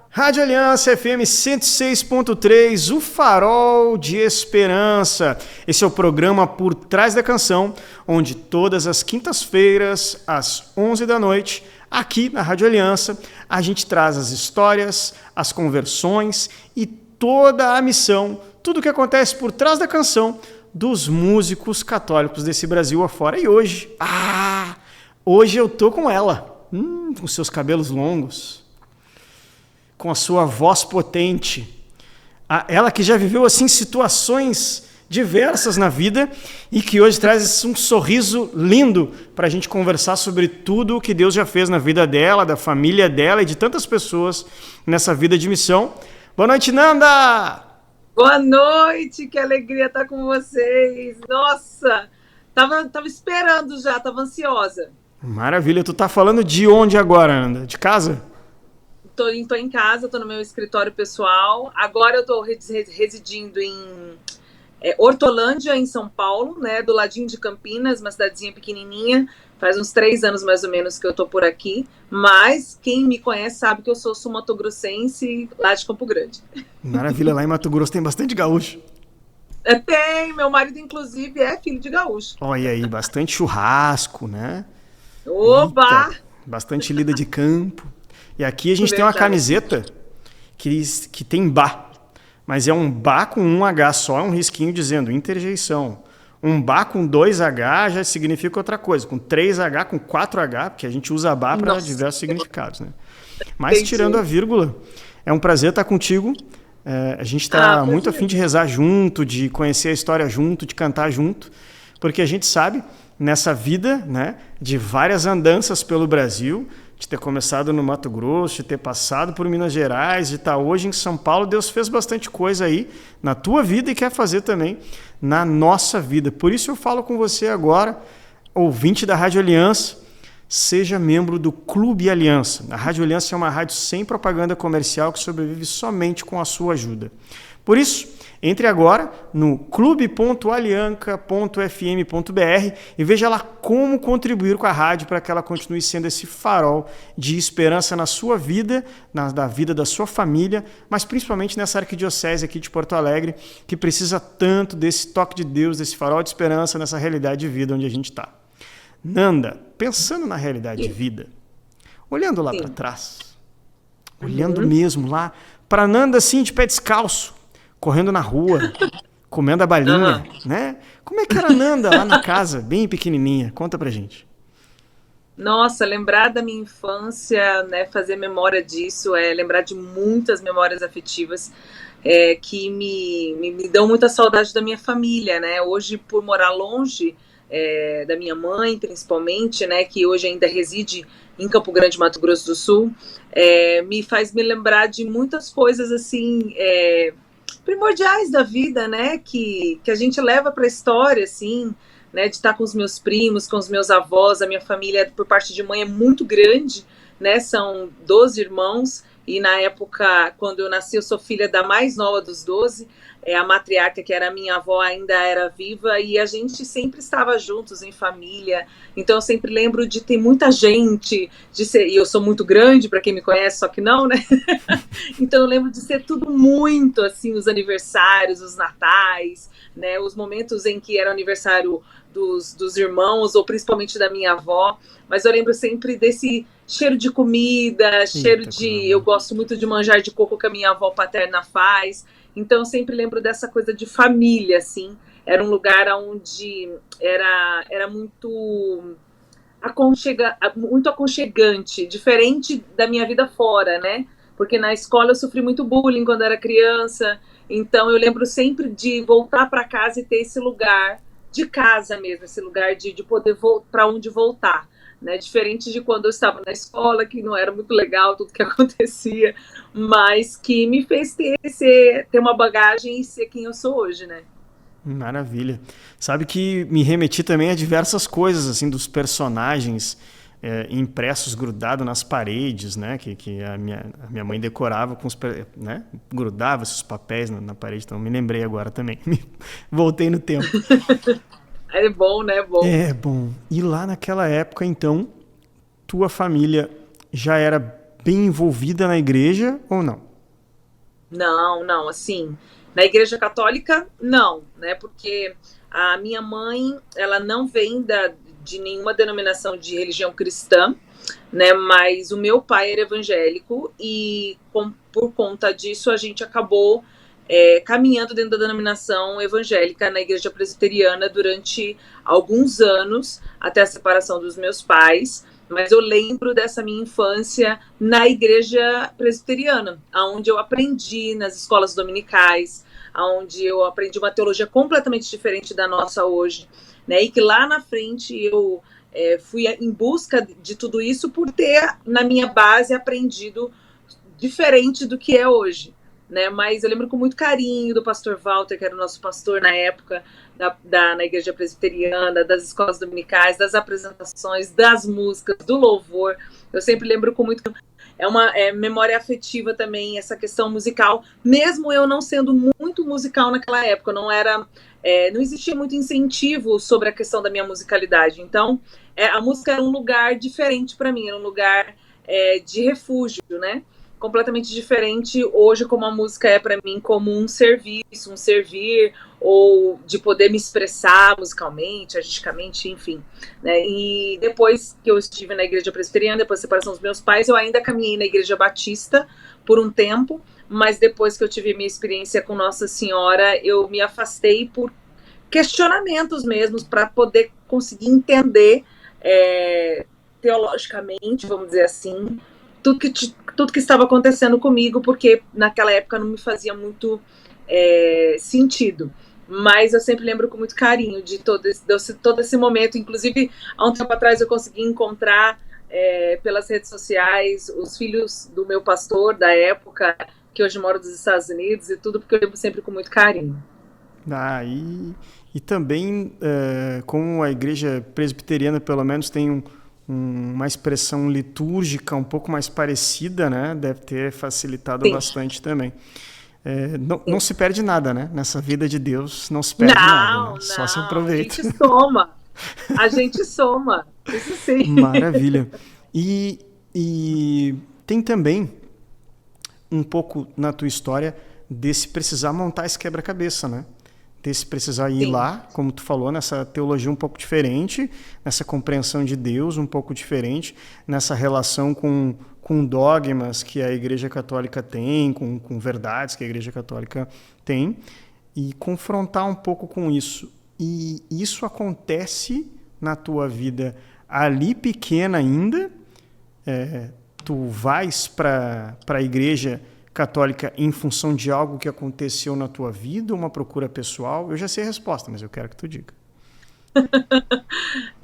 Rádio Aliança FM 106.3, o farol de esperança. Esse é o programa Por Trás da Canção, onde todas as quintas-feiras, às 11 da noite, aqui na Rádio Aliança, a gente traz as histórias, as conversões e toda a missão, tudo o que acontece por trás da canção dos músicos católicos desse Brasil afora. E hoje eu tô com ela, com seus cabelos longos, com a sua voz potente, ela que já viveu assim situações diversas na vida e que hoje traz um sorriso lindo para a gente conversar sobre tudo o que Deus já fez na vida dela, da família dela e de tantas pessoas nessa vida de missão. Boa noite, Nanda! Boa noite, que alegria estar com vocês. Nossa, tava esperando já, tava ansiosa. Maravilha, tu tá falando de onde agora, Nanda? De casa? Tô em casa, tô no meu escritório pessoal. Agora eu tô residindo em Hortolândia, em São Paulo, né, do ladinho de Campinas, uma cidadezinha pequenininha. Faz uns 3 anos mais ou menos que eu tô por aqui. Mas quem me conhece sabe que eu sou sul-mato-grossense, lá de Campo Grande. Maravilha, lá em Mato Grosso tem bastante gaúcho. Tem, meu marido inclusive é filho de gaúcho. Olha aí, bastante churrasco, né? Oba! Eita, bastante lida de campo. E aqui a gente tem uma camiseta que tem Bá, mas é um Bá com um H só, um risquinho dizendo interjeição. Um Bá com 2H já significa outra coisa, com 3H, com 4H, porque a gente usa Bá para diversos significados, né? Mas tirando a vírgula, é um prazer estar contigo. A gente está muito a fim de rezar junto, de conhecer a história junto, de cantar junto, porque a gente sabe, nessa vida, né, de várias andanças pelo Brasil, de ter começado no Mato Grosso, de ter passado por Minas Gerais, de estar hoje em São Paulo, Deus fez bastante coisa aí na tua vida e quer fazer também na nossa vida. Por isso eu falo com você agora, ouvinte da Rádio Aliança, seja membro do Clube Aliança. A Rádio Aliança é uma rádio sem propaganda comercial que sobrevive somente com a sua ajuda. Por isso, entre agora no clube.alianca.fm.br e veja lá como contribuir com a rádio para que ela continue sendo esse farol de esperança na sua vida, na vida da sua família, mas principalmente nessa arquidiocese aqui de Porto Alegre, que precisa tanto desse toque de Deus, desse farol de esperança nessa realidade de vida onde a gente está. Nanda, pensando na realidade de vida, olhando lá para trás, olhando mesmo lá para Nanda assim de pé descalço, correndo na rua, comendo a balinha, né? Como é que era a Nanda lá na casa, bem pequenininha? Conta pra gente. Nossa, lembrar da minha infância, né, fazer memória disso, lembrar de muitas memórias afetivas que me dão muita saudade da minha família, né? Hoje, por morar longe da minha mãe, principalmente, né, que hoje ainda reside em Campo Grande, Mato Grosso do Sul, me faz me lembrar de muitas coisas, assim, primordiais da vida, né, que a gente leva para a história, assim, né, de estar com os meus primos, com os meus avós. A minha família, por parte de mãe, é muito grande, né, são 12 irmãos, e na época, quando eu nasci, eu sou filha da mais nova dos 12, a matriarca, que era a minha avó, ainda era viva, e a gente sempre estava juntos em família. Então eu sempre lembro de ter muita gente, e eu sou muito grande, para quem me conhece, só que não, né? Então eu lembro de ser tudo muito, assim, os aniversários, os natais, né? Os momentos em que era o aniversário dos irmãos, ou principalmente da minha avó. Mas eu lembro sempre desse cheiro de comida, eu gosto muito de manjar de coco que a minha avó paterna faz. Então eu sempre lembro dessa coisa de família, assim. Era um lugar onde era muito aconchegante, diferente da minha vida fora, né? Porque na escola eu sofri muito bullying quando era criança. Então eu lembro sempre de voltar para casa e ter esse lugar de casa mesmo, esse lugar de poder para onde voltar. Né, diferente de quando eu estava na escola, que não era muito legal tudo que acontecia, mas que me fez ter uma bagagem e ser quem eu sou hoje, né? Maravilha. Sabe que me remeti também a diversas coisas, assim, dos personagens impressos, grudados nas paredes, né? Que a minha mãe decorava com né? Grudava esses papéis na parede, então me lembrei agora também. Voltei no tempo. É bom, né? É bom. E lá naquela época, então, tua família já era bem envolvida na igreja ou não? Não, assim, na Igreja Católica, não, né, porque a minha mãe, ela não vem de nenhuma denominação de religião cristã, né, mas o meu pai era evangélico e por conta disso a gente acabou caminhando dentro da denominação evangélica na Igreja Presbiteriana durante alguns anos, até a separação dos meus pais. Mas eu lembro dessa minha infância na Igreja Presbiteriana, onde eu aprendi nas escolas dominicais, onde eu aprendi uma teologia completamente diferente da nossa hoje, né? E que lá na frente eu fui em busca de tudo isso por ter na minha base aprendido diferente do que é hoje, né? Mas eu lembro com muito carinho do pastor Walter, que era o nosso pastor na época, na igreja presbiteriana, das escolas dominicais, das apresentações, das músicas, do louvor. Eu sempre lembro com muito... É uma memória afetiva também, essa questão musical, mesmo eu não sendo muito musical naquela época, não existia muito incentivo sobre a questão da minha musicalidade. Então, a música era um lugar diferente para mim, era um lugar de refúgio, né? Completamente diferente hoje como a música é para mim como um serviço, um servir, ou de poder me expressar musicalmente, artisticamente, enfim, né? E depois que eu estive na igreja presbiteriana, depois da separação dos meus pais, eu ainda caminhei na igreja batista por um tempo, mas depois que eu tive minha experiência com Nossa Senhora, eu me afastei por questionamentos mesmos, para poder conseguir entender teologicamente, vamos dizer assim, tudo que estava acontecendo comigo, porque naquela época não me fazia muito sentido. Mas eu sempre lembro com muito carinho de todo esse momento. Inclusive, há um tempo atrás eu consegui encontrar pelas redes sociais os filhos do meu pastor da época, que hoje mora nos Estados Unidos, e tudo, porque eu lembro sempre com muito carinho. E também, como a igreja presbiteriana, pelo menos, tem uma expressão litúrgica um pouco mais parecida, né? Deve ter facilitado Sim. bastante também. Não se perde nada, né? Nessa vida de Deus não se perde nada, né? Só se aproveita. A gente soma, isso sim. Maravilha. E tem também um pouco na tua história desse precisar montar esse quebra-cabeça, né? Desse precisar ir lá, como tu falou, nessa teologia um pouco diferente, nessa compreensão de Deus um pouco diferente, nessa relação com dogmas que a Igreja Católica tem, com verdades que a Igreja Católica tem, e confrontar um pouco com isso. E isso acontece na tua vida ali pequena ainda, tu vais para a Igreja Católica em função de algo que aconteceu na tua vida, uma procura pessoal? Eu já sei a resposta, mas eu quero que tu diga.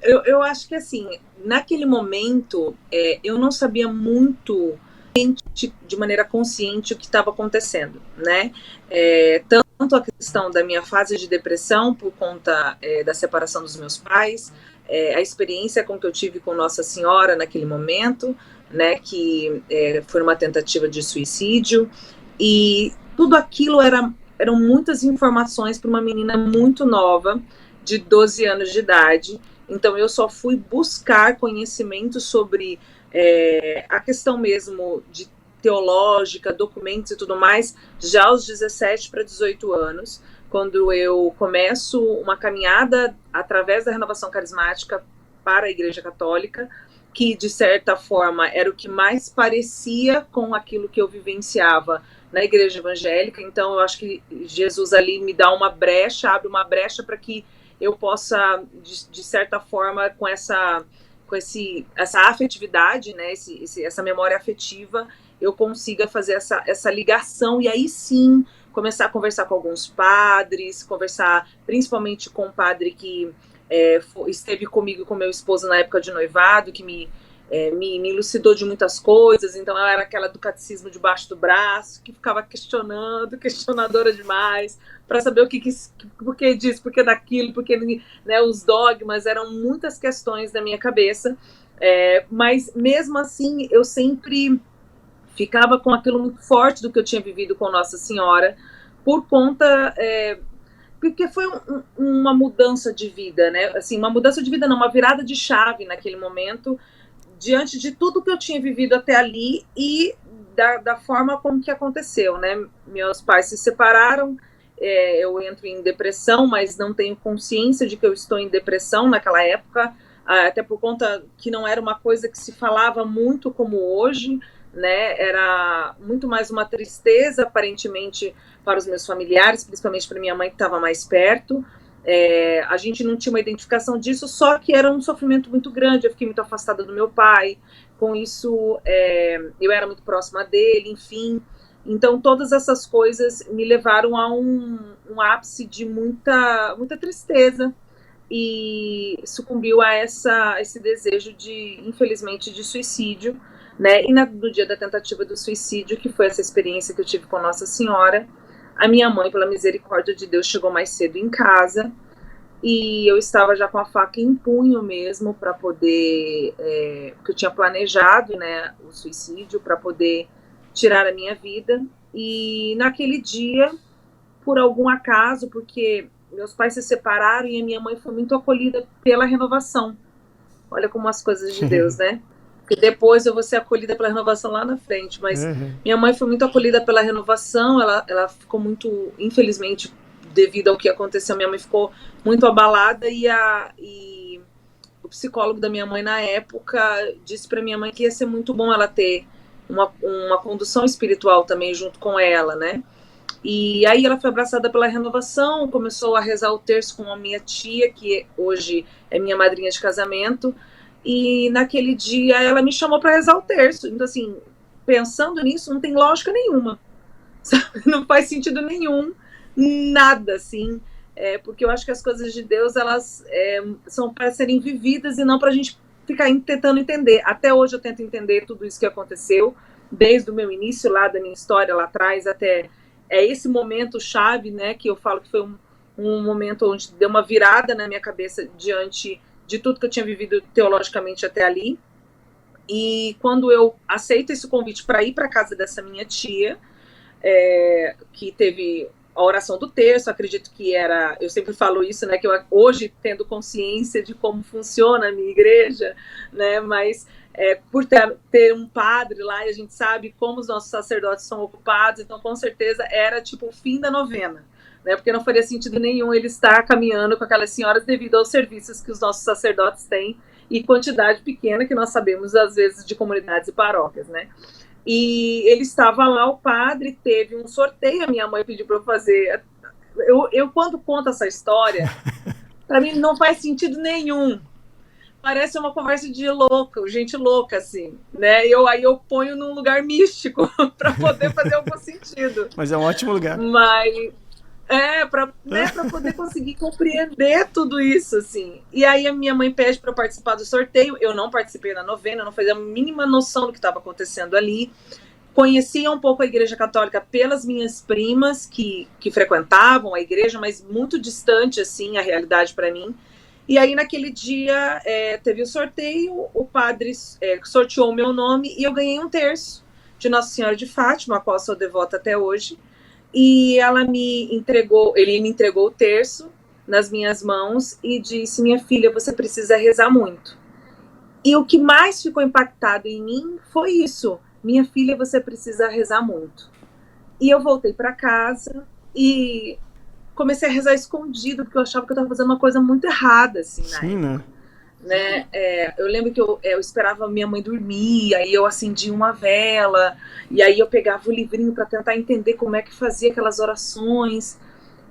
Eu acho que, assim, naquele momento, eu não sabia muito de maneira consciente o que estava acontecendo, né? Tanto a questão da minha fase de depressão por conta da separação dos meus pais, a experiência com que eu tive com Nossa Senhora naquele momento, né, que foi uma tentativa de suicídio, e tudo aquilo eram muitas informações para uma menina muito nova, de 12 anos de idade. Então eu só fui buscar conhecimento sobre a questão mesmo de teológica, documentos e tudo mais, já aos 17 para 18 anos, quando eu começo uma caminhada através da renovação carismática para a Igreja Católica, que de certa forma era o que mais parecia com aquilo que eu vivenciava na igreja evangélica. Então eu acho que Jesus ali me dá uma brecha, abre uma brecha para que eu possa, de certa forma, com essa afetividade, né, essa memória afetiva, eu consiga fazer essa ligação, e aí sim começar a conversar com alguns padres, conversar principalmente com um padre que esteve comigo e com meu esposo na época de noivado, que me elucidou de muitas coisas. Então eu era aquela do catecismo debaixo do braço, que ficava questionadora demais, para saber por que disso, por que daquilo, porque, né, os dogmas, eram muitas questões na minha cabeça, mas mesmo assim eu sempre ficava com aquilo muito forte do que eu tinha vivido com Nossa Senhora, por conta... porque foi uma mudança de vida, né? Assim, uma mudança de vida não, uma virada de chave naquele momento, diante de tudo que eu tinha vivido até ali e da forma como que aconteceu, né? Meus pais se separaram, eu entro em depressão, mas não tenho consciência de que eu estou em depressão naquela época, até por conta que não era uma coisa que se falava muito como hoje, né? Era muito mais uma tristeza, aparentemente, para os meus familiares, principalmente para minha mãe, que estava mais perto. A gente não tinha uma identificação disso, só que era um sofrimento muito grande. Eu fiquei muito afastada do meu pai, com isso eu era muito próxima dele, enfim. Então todas essas coisas me levaram a um ápice de muita tristeza, e sucumbiu a esse desejo infelizmente, de suicídio, né? E no dia da tentativa do suicídio, que foi essa experiência que eu tive com Nossa Senhora, a minha mãe, pela misericórdia de Deus, chegou mais cedo em casa, e eu estava já com a faca em punho mesmo, para poder, porque eu tinha planejado, né, o suicídio, para poder tirar a minha vida. E naquele dia, por algum acaso, porque meus pais se separaram e a minha mãe foi muito acolhida pela renovação. Olha como as coisas de Deus, né? Porque depois eu vou ser acolhida pela renovação lá na frente, mas minha mãe foi muito acolhida pela renovação, ela ficou muito, infelizmente, devido ao que aconteceu, minha mãe ficou muito abalada, e o psicólogo da minha mãe na época disse para minha mãe que ia ser muito bom ela ter uma condução espiritual também junto com ela, né? E aí ela foi abraçada pela renovação, começou a rezar o terço com a minha tia, que hoje é minha madrinha de casamento, e naquele dia ela me chamou para rezar o terço. Então, assim, pensando nisso, não tem lógica nenhuma, sabe? Não faz sentido nenhum, nada, assim, porque eu acho que as coisas de Deus, elas são para serem vividas e não para a gente ficar tentando entender. Até hoje eu tento entender tudo isso que aconteceu, desde o meu início lá, da minha história lá atrás, até esse momento chave, né, que eu falo que foi um momento onde deu uma virada na minha cabeça diante de tudo que eu tinha vivido teologicamente até ali. E quando eu aceito esse convite para ir para casa dessa minha tia, que teve a oração do terço, acredito que era, eu sempre falo isso, né, que eu hoje tendo consciência de como funciona a minha igreja, né, mas por ter um padre lá, e a gente sabe como os nossos sacerdotes são ocupados, então com certeza era tipo o fim da novena, né, porque não faria sentido nenhum ele estar caminhando com aquelas senhoras devido aos serviços que os nossos sacerdotes têm e quantidade pequena que nós sabemos às vezes de comunidades e paróquias, né. E ele estava lá, o padre, teve um sorteio, a minha mãe pediu para eu fazer. Eu quando conto essa história, para mim não faz sentido nenhum. Parece uma conversa de louco, gente louca, assim, né? Aí eu ponho num lugar místico para poder fazer algum sentido. Mas é um ótimo lugar. Mas para poder conseguir compreender tudo isso, assim. E aí a minha mãe pede para eu participar do sorteio. Eu não participei da novena, eu não fazia a mínima noção do que estava acontecendo ali. Conhecia um pouco a Igreja Católica pelas minhas primas que frequentavam a igreja, mas muito distante, assim, a realidade para mim. E aí naquele dia teve o sorteio, o padre sorteou o meu nome e eu ganhei um terço de Nossa Senhora de Fátima, a qual sou devota até hoje. E ele me entregou o terço nas minhas mãos e disse: minha filha, você precisa rezar muito. E o que mais ficou impactado em mim foi isso: minha filha, você precisa rezar muito. E eu voltei para casa e comecei a rezar escondido, porque eu achava que eu estava fazendo uma coisa muito errada, assim, Sim, né? Eu lembro que eu esperava minha mãe dormir, aí eu acendia uma vela, e aí eu pegava o livrinho para tentar entender como é que fazia aquelas orações,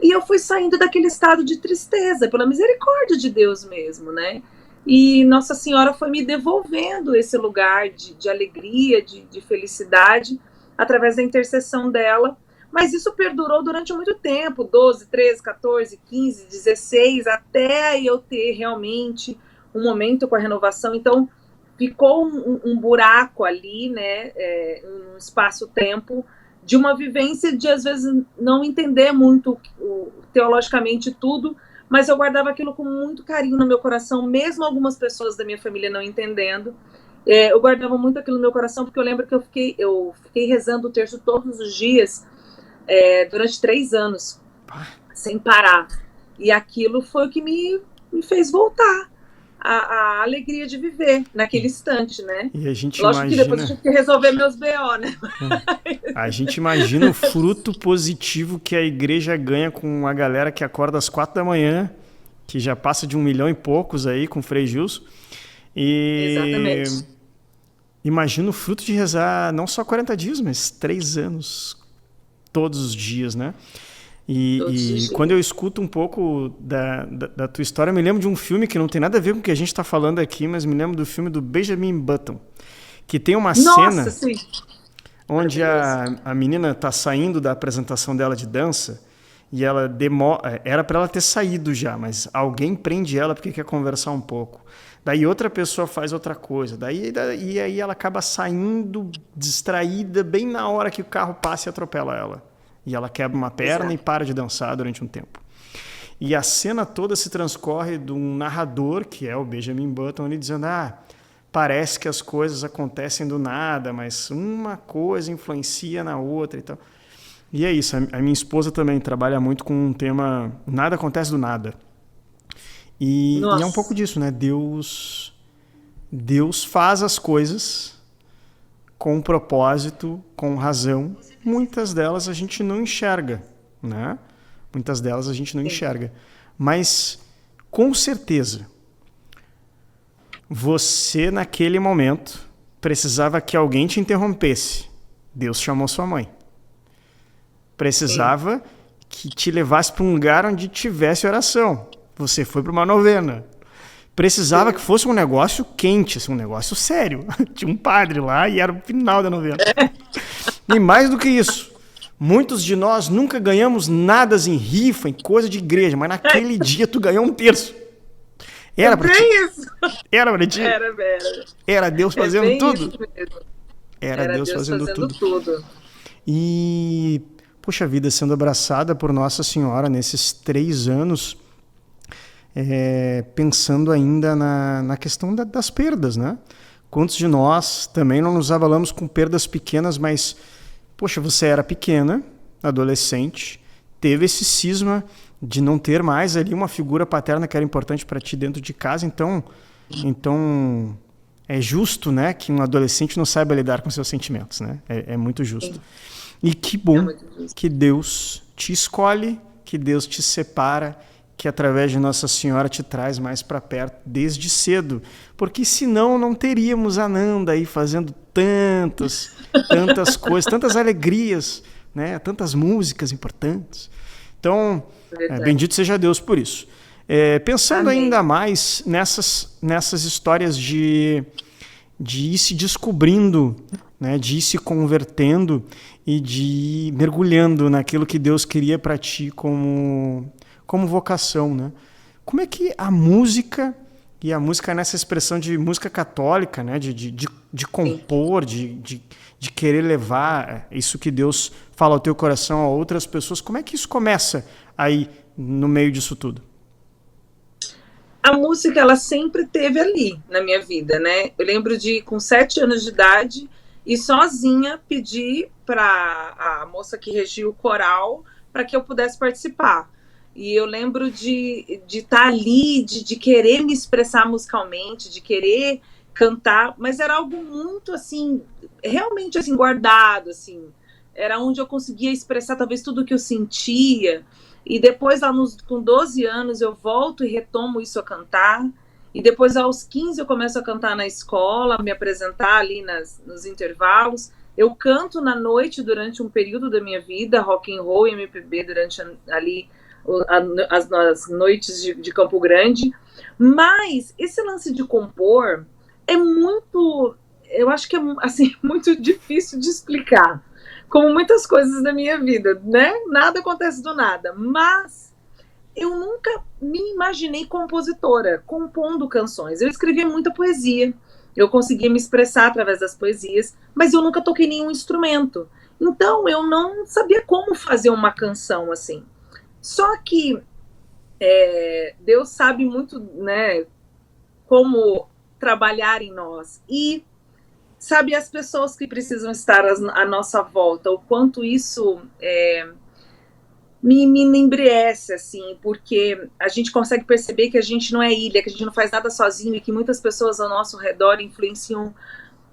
e eu fui saindo daquele estado de tristeza, pela misericórdia de Deus mesmo, né? E Nossa Senhora foi me devolvendo esse lugar de alegria, de felicidade, através da intercessão dela. Mas isso perdurou durante muito tempo, 12, 13, 14, 15, 16, até eu ter realmente um momento com a renovação. Então ficou um buraco ali, né, um espaço-tempo de uma vivência de às vezes não entender muito teologicamente tudo, mas eu guardava aquilo com muito carinho no meu coração, mesmo algumas pessoas da minha família não entendendo. Eu guardava muito aquilo no meu coração, porque eu lembro que eu fiquei rezando o terço todos os dias durante 3 anos, sem parar. E aquilo foi o que me fez voltar a alegria de viver naquele instante, né? E a gente Lógico que depois eu tive que resolver meus BO, né? A gente imagina o fruto positivo que a igreja ganha com a galera que acorda às 4 da manhã, que já passa de 1 milhão e poucos aí com o Frei Gilson. E exatamente. Imagina o fruto de rezar não só 40 dias, mas 3 anos, todos os dias, né? E quando eu escuto um pouco da tua história, eu me lembro de um filme que não tem nada a ver com o que a gente está falando aqui, mas me lembro do filme do Benjamin Button, que tem uma cena sim. onde a menina está saindo da apresentação dela de dança e ela era para ela ter saído já, mas alguém prende ela porque quer conversar um pouco. Daí outra pessoa faz outra coisa. E aí ela acaba saindo distraída bem na hora que o carro passa e atropela ela. E ela quebra uma perna e para de dançar durante um tempo. E a cena toda se transcorre de um narrador, que é o Benjamin Button, ali dizendo, parece que as coisas acontecem do nada, mas uma coisa influencia na outra e tal. E é isso, a minha esposa também trabalha muito com um tema, nada acontece do nada. E é um pouco disso, né? Deus faz as coisas com propósito, com razão. Muitas delas a gente não enxerga, né? Muitas delas a gente não enxerga. Mas, com certeza, você, naquele momento, precisava que alguém te interrompesse. Deus chamou sua mãe. Precisava que te levasse para um lugar onde tivesse oração. Você foi para uma novena. Precisava que fosse um negócio quente, assim, um negócio sério. Tinha um padre lá e era o final da novena. E mais do que isso, muitos de nós nunca ganhamos nada em rifa, em coisa de igreja, mas naquele dia tu ganhou 1/3. Era pra ti? Isso. Era pra ti? Era Deus fazendo tudo? Era Deus fazendo tudo. E, poxa vida, sendo abraçada por Nossa Senhora nesses 3 anos, pensando ainda na questão das perdas, né? Quantos de nós também não nos abalamos com perdas pequenas, mas, poxa, você era pequena, adolescente, teve esse cisma de não ter mais ali uma figura paterna que era importante para ti dentro de casa, então é justo, né, que um adolescente não saiba lidar com seus sentimentos, né? É muito justo. E que bom que Deus te escolhe, que Deus te separa, que através de Nossa Senhora te traz mais para perto desde cedo, porque senão não teríamos a Nanda aí fazendo tantas coisas, tantas alegrias, né? Tantas músicas importantes. Então, bendito seja Deus por isso. Pensando Amém. Ainda mais nessas histórias de ir se descobrindo, né? De ir se convertendo e de ir mergulhando naquilo que Deus queria para ti como vocação, né? Como é que a música, e a música nessa expressão de música católica, né? De compor, de querer levar isso que Deus fala ao teu coração a outras pessoas, como é que isso começa aí no meio disso tudo? A música, ela sempre esteve ali na minha vida, né? Eu lembro de, com 7 anos de idade, e sozinha pedir para a moça que regia o coral para que eu pudesse participar. E eu lembro de estar ali, de querer me expressar musicalmente, de querer cantar, mas era algo muito, assim, realmente, assim, guardado, assim. Era onde eu conseguia expressar, talvez, tudo o que eu sentia. E depois, lá com 12 anos, eu volto e retomo isso a cantar. E depois, aos 15, eu começo a cantar na escola, me apresentar ali nos intervalos. Eu canto na noite durante um período da minha vida, rock and roll e MPB durante ali as noites de Campo Grande. Mas esse lance de compor é muito, eu acho que é assim, muito difícil de explicar, como muitas coisas da minha vida, né? Nada acontece do nada, mas eu nunca me imaginei compositora, compondo canções. Eu escrevia muita poesia, eu conseguia me expressar através das poesias, mas eu nunca toquei nenhum instrumento. Então eu não sabia como fazer uma canção assim. Só que Deus sabe muito, né, como trabalhar em nós. E sabe as pessoas que precisam estar à nossa volta, o quanto isso me enembrece, assim, porque a gente consegue perceber que a gente não é ilha, que a gente não faz nada sozinho e que muitas pessoas ao nosso redor influenciam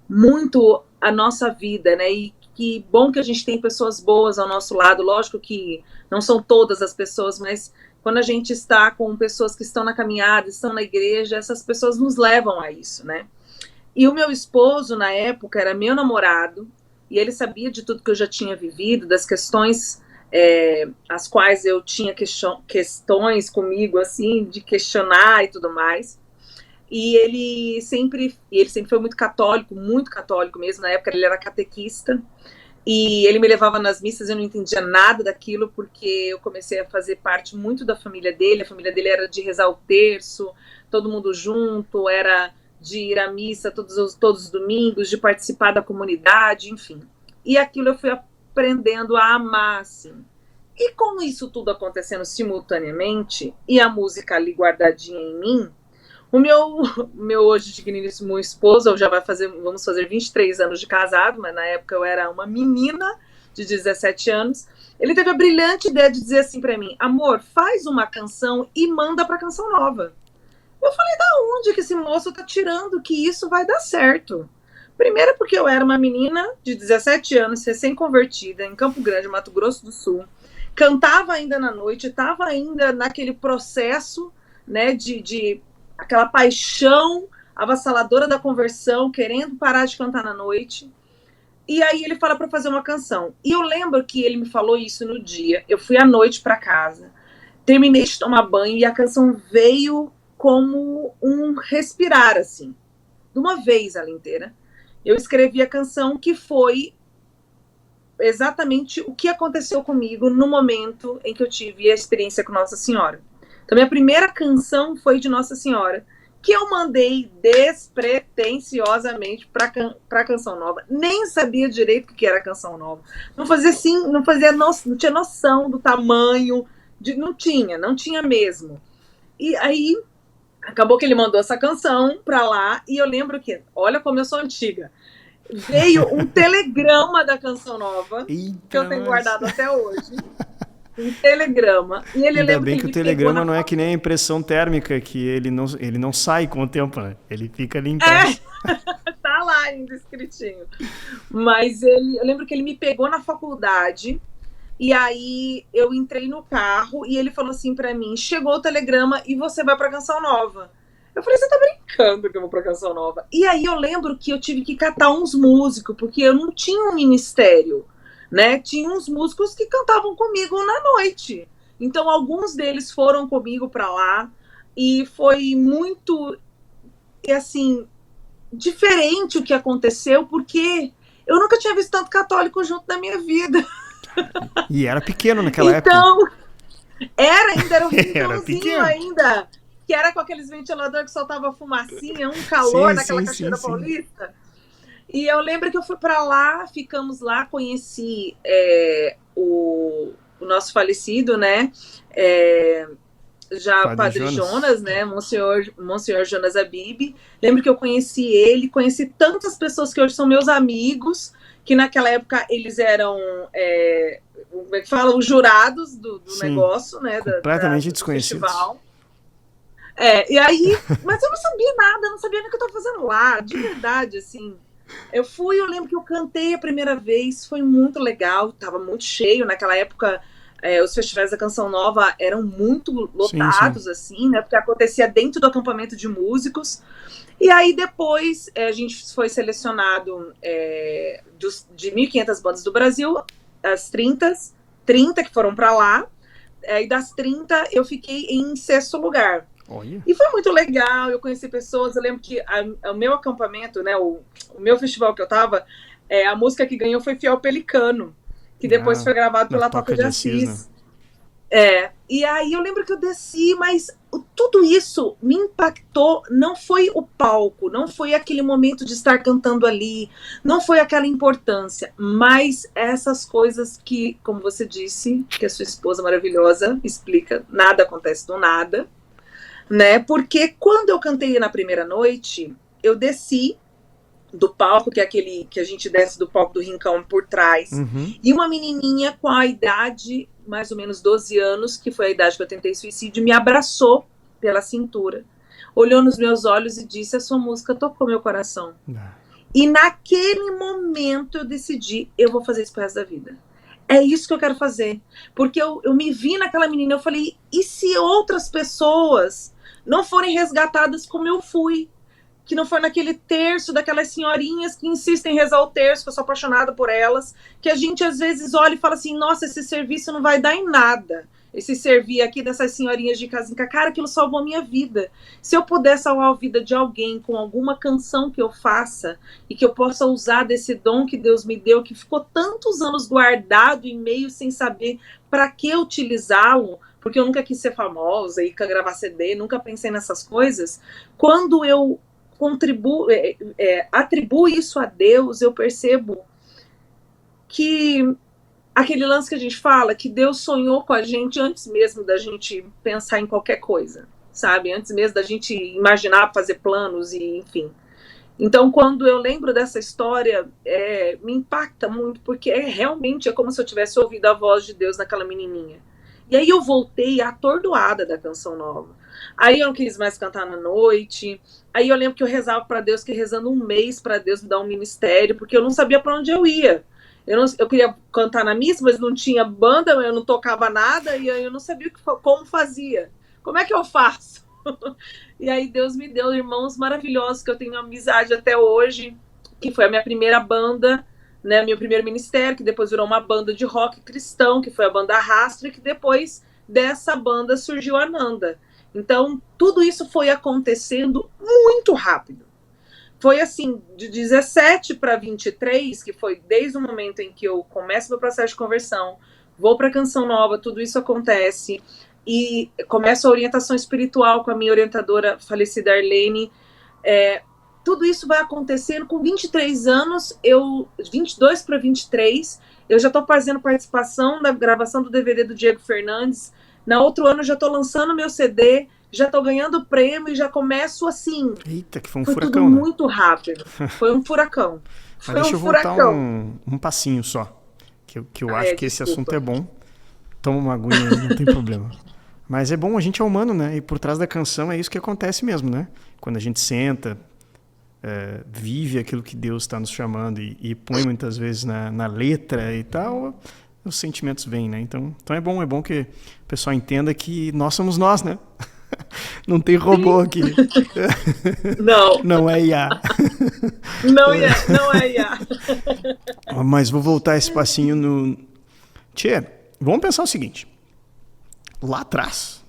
muito a nossa vida, né? E que bom que a gente tem pessoas boas ao nosso lado. Lógico que não são todas as pessoas, mas quando a gente está com pessoas que estão na caminhada, estão na igreja, essas pessoas nos levam a isso, né? E o meu esposo, na época, era meu namorado, e ele sabia de tudo que eu já tinha vivido, das questões as quais eu tinha questões comigo, assim, de questionar e tudo mais. E ele sempre foi muito católico mesmo. Na época ele era catequista, e ele me levava nas missas. Eu não entendia nada daquilo, porque eu comecei a fazer parte muito da família dele. A família dele era de rezar o terço, todo mundo junto, era de ir à missa todos os domingos, de participar da comunidade, enfim. E aquilo eu fui aprendendo a amar, assim. E com isso tudo acontecendo simultaneamente, e a música ali guardadinha em mim, o meu hoje digníssimo esposo, vamos fazer 23 anos de casado, mas na época eu era uma menina de 17 anos, ele teve a brilhante ideia de dizer assim para mim: amor, faz uma canção e manda para Canção Nova. Eu falei: da onde que esse moço tá tirando que isso vai dar certo? Primeiro porque eu era uma menina de 17 anos, recém-convertida, em Campo Grande, Mato Grosso do Sul, cantava ainda na noite, estava ainda naquele processo, né, de aquela paixão avassaladora da conversão, querendo parar de cantar na noite. E aí ele fala para fazer uma canção. E eu lembro que ele me falou isso no dia. Eu fui à noite para casa, terminei de tomar banho e a canção veio como um respirar, assim, de uma vez ela inteira. Eu escrevi a canção, que foi exatamente o que aconteceu comigo no momento em que eu tive a experiência com Nossa Senhora. Então, minha primeira canção foi de Nossa Senhora, que eu mandei despretensiosamente para Canção Nova. Nem sabia direito o que era Canção Nova. Não tinha noção do tamanho, não tinha mesmo. E aí, acabou que ele mandou essa canção para lá, e eu lembro que, olha como eu sou antiga, veio um telegrama da Canção Nova, que eu tenho guardado até hoje. Um telegrama. E ele Ainda bem que o telegrama não é que nem a impressão térmica, que ele não sai com o tempo, né? Ele fica ali impresso. Tá lá ainda escritinho. Mas eu lembro que ele me pegou na faculdade, e aí eu entrei no carro e ele falou assim pra mim: chegou o telegrama e você vai pra Canção Nova. Eu falei: você tá brincando que eu vou pra Canção Nova? E aí eu lembro que eu tive que catar uns músicos, porque eu não tinha um ministério, né? Tinha uns músicos que cantavam comigo na noite. Então alguns deles foram comigo pra lá, e foi muito, assim, diferente o que aconteceu, porque eu nunca tinha visto tanto católico junto na minha vida. E era pequeno naquela época. Então, era um rincãozinho ainda, que era com aqueles ventiladores que soltava fumacinha, um calor naquela Cachoeira Paulista. E eu lembro que eu fui para lá, ficamos lá, conheci o nosso falecido, né? Já Padre Jonas, né? Monsenhor Jonas Abib. Lembro que eu conheci tantas pessoas que hoje são meus amigos, que naquela época eles eram, como é que fala, os jurados do negócio, né? Completamente desconhecidos. Festival. E aí, mas eu não sabia nada, não sabia nem o que eu estava fazendo lá, de verdade, assim. Eu lembro que eu cantei a primeira vez, foi muito legal, estava muito cheio naquela época. Os festivais da Canção Nova eram muito lotados, sim. Assim, né? Porque acontecia dentro do acampamento de músicos. E aí depois a gente foi selecionado de 1.500 bandas do Brasil, as 30 que foram para lá. E das 30 eu fiquei em 6º lugar. Olha. E foi muito legal, eu conheci pessoas. Eu lembro que o meu acampamento, né, o meu festival que eu tava, a música que ganhou foi Fiel Pelicano, que depois foi gravado pela Toca de Assis. Né? E aí eu lembro que eu desci, mas tudo isso me impactou. Não foi o palco, não foi aquele momento de estar cantando ali, não foi aquela importância, mas essas coisas que, como você disse, que a sua esposa maravilhosa explica, nada acontece do nada, né? Porque quando eu cantei na primeira noite, eu desci do palco, que é aquele que a gente desce do palco do rincão por trás, e uma menininha com a idade mais ou menos 12 anos, que foi a idade que eu tentei suicídio, me abraçou pela cintura, olhou nos meus olhos e disse: a sua música tocou meu coração. E naquele momento eu decidi, eu vou fazer isso pro resto da vida. É isso que eu quero fazer. Porque eu me vi naquela menina, eu falei, e se outras pessoas não forem resgatadas como eu fui? Que não foi naquele terço daquelas senhorinhas que insistem em rezar o terço, que eu sou apaixonada por elas, que a gente às vezes olha e fala assim, nossa, esse serviço não vai dar em nada. Esse servir aqui dessas senhorinhas de casa em casa, cara, aquilo salvou a minha vida. Se eu puder salvar a vida de alguém com alguma canção que eu faça e que eu possa usar desse dom que Deus me deu, que ficou tantos anos guardado em meio sem saber para que utilizá-lo, porque eu nunca quis ser famosa e gravar CD, nunca pensei nessas coisas. Quando eu atribuo isso a Deus, eu percebo que aquele lance que a gente fala, que Deus sonhou com a gente antes mesmo da gente pensar em qualquer coisa, sabe? Antes mesmo da gente imaginar, fazer planos e enfim. Então, quando eu lembro dessa história, me impacta muito, porque realmente é como se eu tivesse ouvido a voz de Deus naquela menininha. E aí eu voltei atordoada da Canção Nova. Aí eu não quis mais cantar na noite. Aí eu lembro que eu rezava para Deus, que rezando um mês para Deus me dar um ministério, porque eu não sabia para onde eu ia. Eu queria cantar na missa, mas não tinha banda, eu não tocava nada, e eu não sabia como fazia. Como é que eu faço? E aí Deus me deu irmãos maravilhosos, que eu tenho amizade até hoje, que foi a minha primeira banda, né, meu primeiro ministério, que depois virou uma banda de rock cristão, que foi a banda Rastro, e que depois dessa banda surgiu a Nanda. Então, tudo isso foi acontecendo muito rápido. Foi assim, de 17 para 23, que foi desde o momento em que eu começo meu processo de conversão, vou para a Canção Nova, tudo isso acontece, e começo a orientação espiritual com a minha orientadora falecida Arlene. Tudo isso vai acontecendo com 23 anos, 22 para 23, eu já estou fazendo participação na gravação do DVD do Diego Fernandes. Na outro ano eu já estou lançando meu CD, já estou ganhando prêmio e já começo assim. Eita, que foi um foi furacão, tudo né? muito rápido. Foi um furacão. Foi Mas deixa um eu voltar furacão. um passinho só. Que eu acho que esse desculpa. assunto é bom. Toma uma aguinha aí, não tem problema. Mas é bom, a gente é humano, né? E por trás da canção é isso que acontece mesmo, né? Quando a gente senta, vive aquilo que Deus está nos chamando e põe muitas vezes na letra e tal, os sentimentos vêm, né? Então é bom que o pessoal entenda que nós somos nós, né? Não tem robô aqui. Não. Não é IA. Não é IA. Mas vou voltar esse passinho no... Tchê, vamos pensar o seguinte. Lá atrás,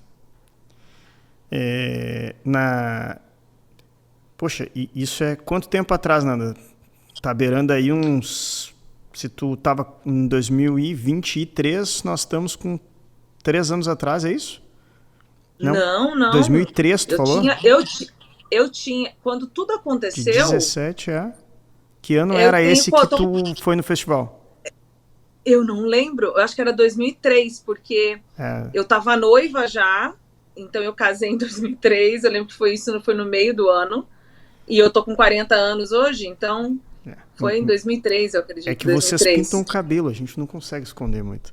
Poxa, isso é quanto tempo atrás, Nanda? Tá beirando aí uns... Se tu tava em 2023, nós estamos com 3 anos atrás, é isso? Não. 2003, tu falou? Eu tinha... Quando tudo aconteceu... De 17, Que ano era esse que tu foi no festival? Eu não lembro, eu acho que era 2003, porque eu tava noiva já, então eu casei em 2003, eu lembro que foi no meio do ano, e eu tô com 40 anos hoje, então foi em 2003, eu acredito. É que vocês pintam o cabelo, a gente não consegue esconder muito.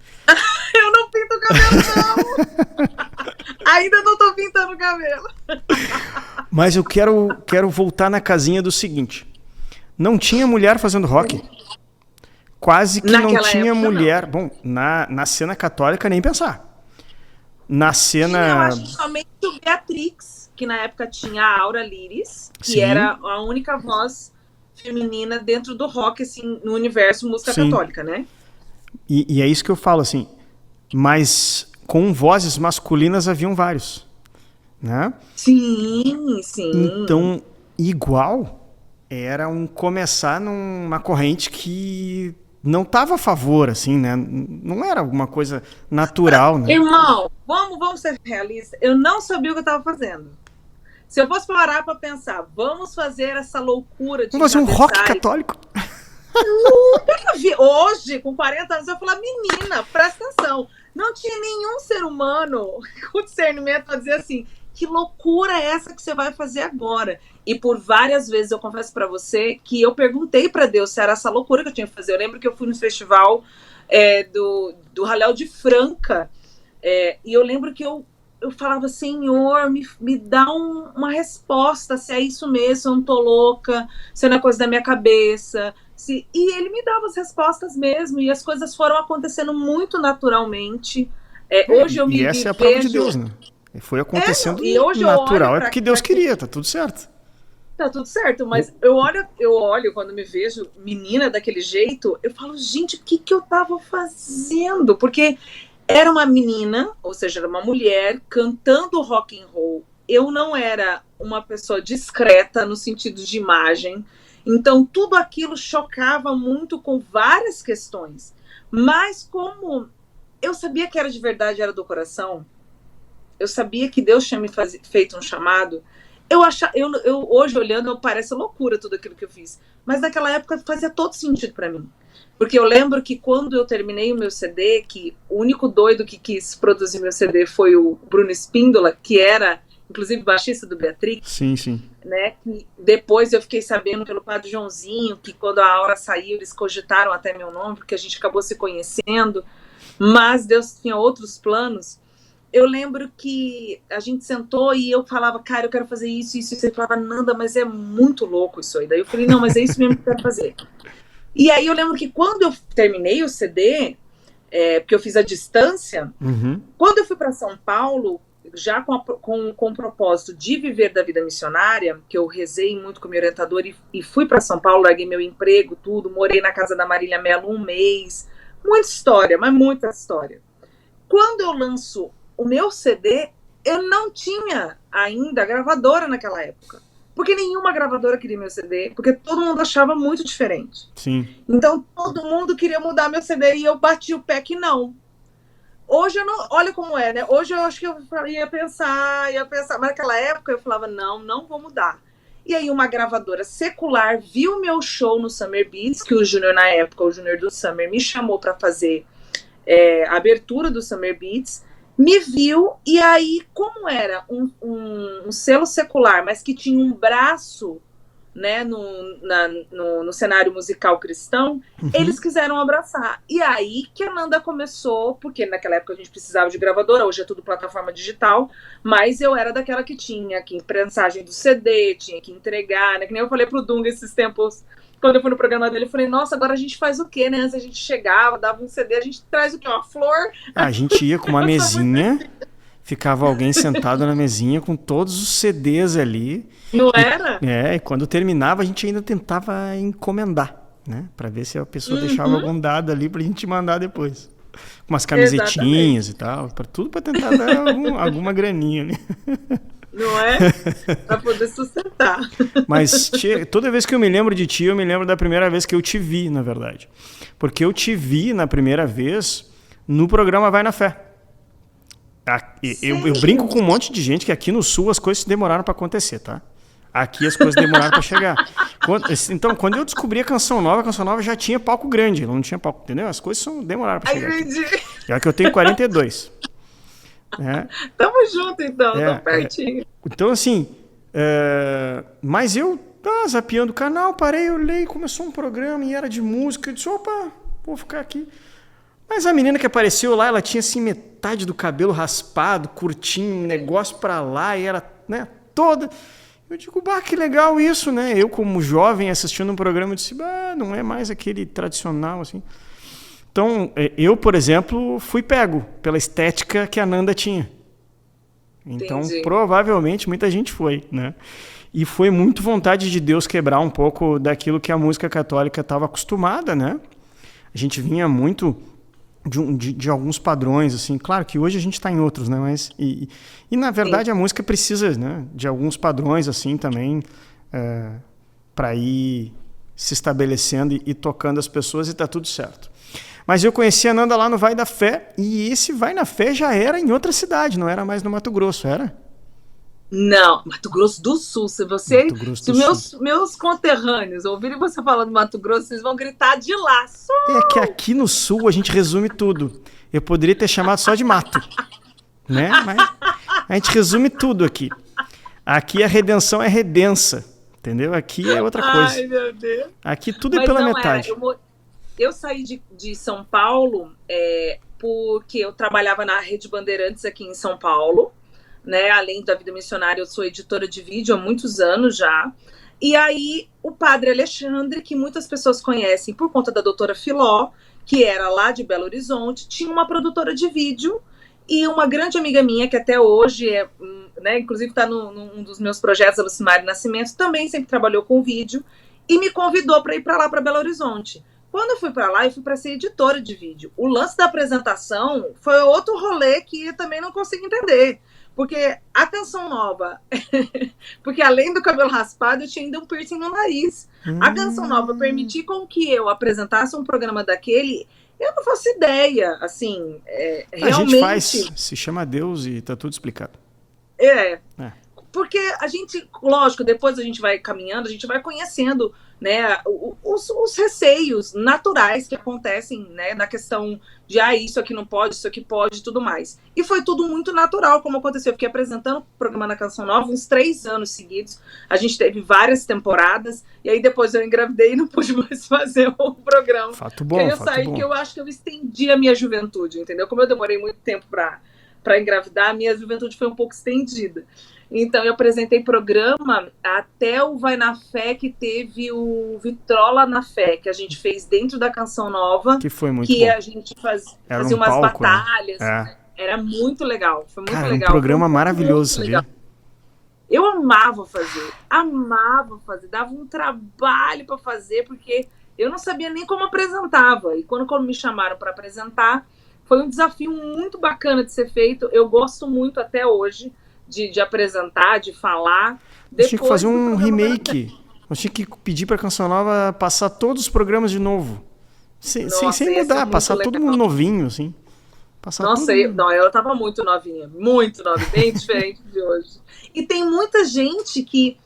Eu não pinto o cabelo, não! Ainda não tô pintando o cabelo. Mas eu quero voltar na casinha do seguinte, não tinha mulher fazendo rock. Quase que Naquela não tinha época, mulher. não. Bom, na cena católica, nem pensar. Na cena... Eu acho que somente o Beatrix, que na época tinha a Aura Liris, que Sim. era a única voz feminina dentro do rock, assim, no universo música Sim. católica, né? E é isso que eu falo, assim. Mas com vozes masculinas haviam vários. Né? Sim. Então, igual, era começar numa corrente que... não estava a favor, assim, né? Não era alguma coisa natural, né? Irmão, vamos ser realistas. Eu não sabia o que eu estava fazendo. Se eu fosse parar para pensar, vamos fazer essa loucura de... Vamos fazer um rock católico? Nunca vi. Hoje, com 40 anos, eu falo, menina, presta atenção. Não tinha nenhum ser humano com discernimento para dizer assim, que loucura é essa que você vai fazer agora? E por várias vezes eu confesso para você que eu perguntei para Deus se era essa loucura que eu tinha que fazer. Eu lembro que eu fui no festival do Ralhau de Franca. E eu lembro que eu falava, Senhor, me dá uma resposta, se é isso mesmo, se eu não tô louca, se não é coisa da minha cabeça. E ele me dava as respostas mesmo, e as coisas foram acontecendo muito naturalmente. Hoje eu me essa é a prova de Deus, né? Foi acontecendo natural, é porque Deus queria, tá tudo certo. Tá tudo certo, mas eu olho quando me vejo menina daquele jeito, eu falo, gente, o que eu tava fazendo? Porque era uma menina, ou seja, era uma mulher cantando rock and roll. Eu não era uma pessoa discreta no sentido de imagem, então tudo aquilo chocava muito com várias questões. Mas como eu sabia que era de verdade, era do coração, eu sabia que Deus tinha me feito um chamado. Eu hoje olhando, parece loucura tudo aquilo que eu fiz, mas naquela época fazia todo sentido para mim. Porque eu lembro que quando eu terminei o meu CD, que o único doido que quis produzir meu CD foi o Bruno Espíndola, que era, inclusive, baixista do Beatrix. Sim, sim. Né? Que depois eu fiquei sabendo pelo Padre Joãozinho, que quando a Aura saiu, eles cogitaram até meu nome, porque a gente acabou se conhecendo, mas Deus tinha outros planos. Eu lembro que a gente sentou e eu falava, cara, eu quero fazer isso. E você falava, Nanda, mas é muito louco isso aí. Daí eu falei, não, mas é isso mesmo que eu quero fazer. E aí eu lembro que quando eu terminei o CD, porque eu fiz a distância, quando eu fui para São Paulo, já com o propósito de viver da vida missionária, que eu rezei muito com o meu orientador e fui para São Paulo, larguei meu emprego, tudo, morei na casa da Marília Mello 1 mês. Muita história, mas muita história. Quando eu lanço o meu CD, eu não tinha ainda gravadora naquela época. Porque nenhuma gravadora queria meu CD, porque todo mundo achava muito diferente. Sim. Então todo mundo queria mudar meu CD e eu bati o pé que não. Hoje eu não... Olha como é, né? Hoje eu acho que eu ia pensar. Mas naquela época eu falava, não vou mudar. E aí uma gravadora secular viu meu show no Summer Beats, que o Júnior na época, o Júnior do Summer, me chamou para fazer a abertura do Summer Beats, me viu, e aí, como era um selo secular, mas que tinha um braço, né, no cenário musical cristão, eles quiseram abraçar. E aí que a Nanda começou, porque naquela época a gente precisava de gravadora, hoje é tudo plataforma digital, mas eu era daquela que tinha que prensagem do CD, tinha que entregar, né, que nem eu falei pro Dunga esses tempos, quando eu fui no programa dele, eu falei, nossa, agora a gente faz o quê, né? Antes a gente chegava, dava um CD, a gente traz o quê? Uma flor? A gente ia com uma mesinha, ficava alguém sentado na mesinha com todos os CDs ali. Não era? E quando terminava, a gente ainda tentava encomendar, né? Pra ver se a pessoa deixava algum dado ali pra gente mandar depois. Com umas camisetinhas. Exatamente. E tal, tudo pra tentar dar alguma graninha ali. Não é? Pra poder sustentar. Mas toda vez que eu me lembro de ti, eu me lembro da primeira vez que eu te vi, na verdade. Porque eu te vi na primeira vez no programa Vai na Fé. Eu brinco com um monte de gente que aqui no Sul as coisas demoraram para acontecer, tá? Aqui as coisas demoraram para chegar. Então, quando eu descobri a Canção Nova já tinha palco grande, não tinha palco, entendeu? As coisas demoraram para chegar. Já que eu tenho 42. Tamo junto, então, tô pertinho. Então, assim, mas eu zapeando o canal, parei, olhei, começou um programa e era de música, eu disse, opa, vou ficar aqui. Mas a menina que apareceu lá, ela tinha assim metade do cabelo raspado, curtinho, um negócio pra lá, e era, né, toda... Eu digo, que legal isso, né? Eu, como jovem, assistindo um programa, eu disse, não é mais aquele tradicional, assim... Então, eu, por exemplo, fui pego pela estética que a Nanda tinha. Então, entendi. Provavelmente, muita gente foi, né? E foi muito vontade de Deus quebrar um pouco daquilo que a música católica estava acostumada, né? A gente vinha muito de alguns padrões, assim. Claro que hoje a gente está em outros, né? Mas, e na verdade, sim, a música precisa, né, de alguns padrões, assim, também, para ir se estabelecendo e tocando as pessoas e tá tudo certo. Mas eu conheci a Nanda lá no Vai da Fé, e esse Vai na Fé já era em outra cidade, não era mais no Mato Grosso, era? Não, Mato Grosso do Sul. Se meus conterrâneos ouvirem você falando Mato Grosso, vocês vão gritar de lá. É que aqui no Sul a gente resume tudo. Eu poderia ter chamado só de mato, né? Mas a gente resume tudo aqui. Aqui a redenção é redença, entendeu? Aqui é outra coisa. Ai, meu Deus. Aqui tudo é pela metade. eu saí de São Paulo porque eu trabalhava na Rede Bandeirantes aqui em São Paulo, né? Além da vida missionária, eu sou editora de vídeo há muitos anos já. E aí, o padre Alexandre, que muitas pessoas conhecem por conta da doutora Filó, que era lá de Belo Horizonte, tinha uma produtora de vídeo e uma grande amiga minha, que até hoje né, inclusive está num dos meus projetos, a Lucimari Nascimento, também sempre trabalhou com vídeo, e me convidou para ir para lá, para Belo Horizonte. Quando eu fui para lá, eu fui para ser editora de vídeo. O lance da apresentação foi outro rolê que eu também não consigo entender. Porque a Canção Nova, porque além do cabelo raspado, eu tinha ainda um piercing no nariz. A Canção Nova permitiu com que eu apresentasse um programa daquele, eu não faço ideia, assim, realmente... A gente faz, se chama Deus e tá tudo explicado. Porque a gente, lógico, depois a gente vai caminhando, a gente vai conhecendo, né, os receios naturais que acontecem, né, na questão de isso aqui não pode, isso aqui pode e tudo mais. E foi tudo muito natural, como aconteceu. Eu fiquei apresentando o programa na Canção Nova uns 3 anos seguidos. A gente teve várias temporadas, e aí depois eu engravidei e não pude mais fazer o programa. Fato bom, fato saí, bom. Que eu acho que eu estendi a minha juventude, entendeu? Como eu demorei muito tempo para engravidar, a minha juventude foi um pouco estendida. Então, eu apresentei programa até o Vai na Fé, que teve o Vitrola na Fé, que a gente fez dentro da Canção Nova. Que foi muito que bom. A gente fazia umas palco, batalhas. Né? Era muito legal. Foi muito legal. Um programa maravilhoso, sabia? Eu amava fazer. Dava um trabalho para fazer, porque eu não sabia nem como apresentava. E quando me chamaram para apresentar, foi um desafio muito bacana de ser feito. Eu gosto muito até hoje de apresentar, de falar. Nós tinha que fazer um remake. Nós tinha que pedir para a Canção Nova passar todos os programas de novo. Sem mudar, passar legal. Todo mundo novinho, assim. Nossa, eu estava muito novinha, bem diferente de hoje. E tem muita gente que,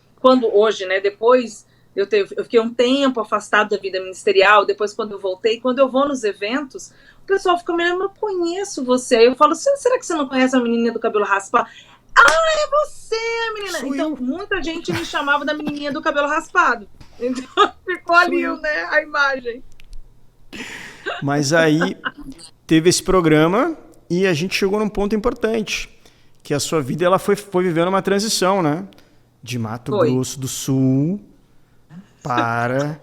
hoje, né, depois eu fiquei um tempo afastado da vida ministerial, depois quando eu voltei, quando eu vou nos eventos, o pessoal fica me lembrando, eu conheço você. Aí eu falo, será que você não conhece a menininha do cabelo raspado? É você, menina! Então, muita gente me chamava da menininha do cabelo raspado. Então, ficou ali, né, a imagem. Mas aí, teve esse programa e a gente chegou num ponto importante, que a sua vida ela foi vivendo uma transição, né? De Mato Grosso do Sul para